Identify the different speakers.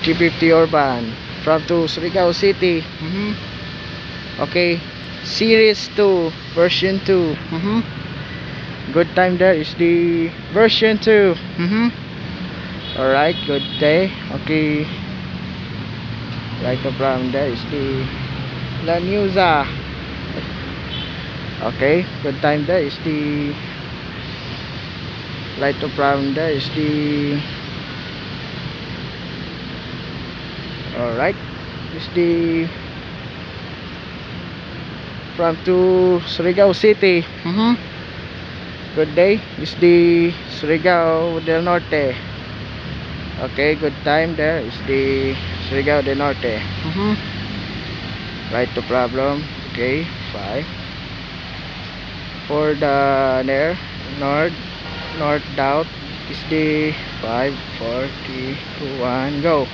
Speaker 1: G50 Urban from to Surigao City. Okay, series 2 version 2. Good time there is the version 2. Alright, good day. Okay, right from there is the Lanuza. Okay, good time there is the right from there is the alright, is the from to Surigao City. Good day, is the Surigao del Norte. Okay, good time there is the Surigao del Norte. Right to problem. Okay, 5 for the there north doubt is the 5 4 3 2 1 go.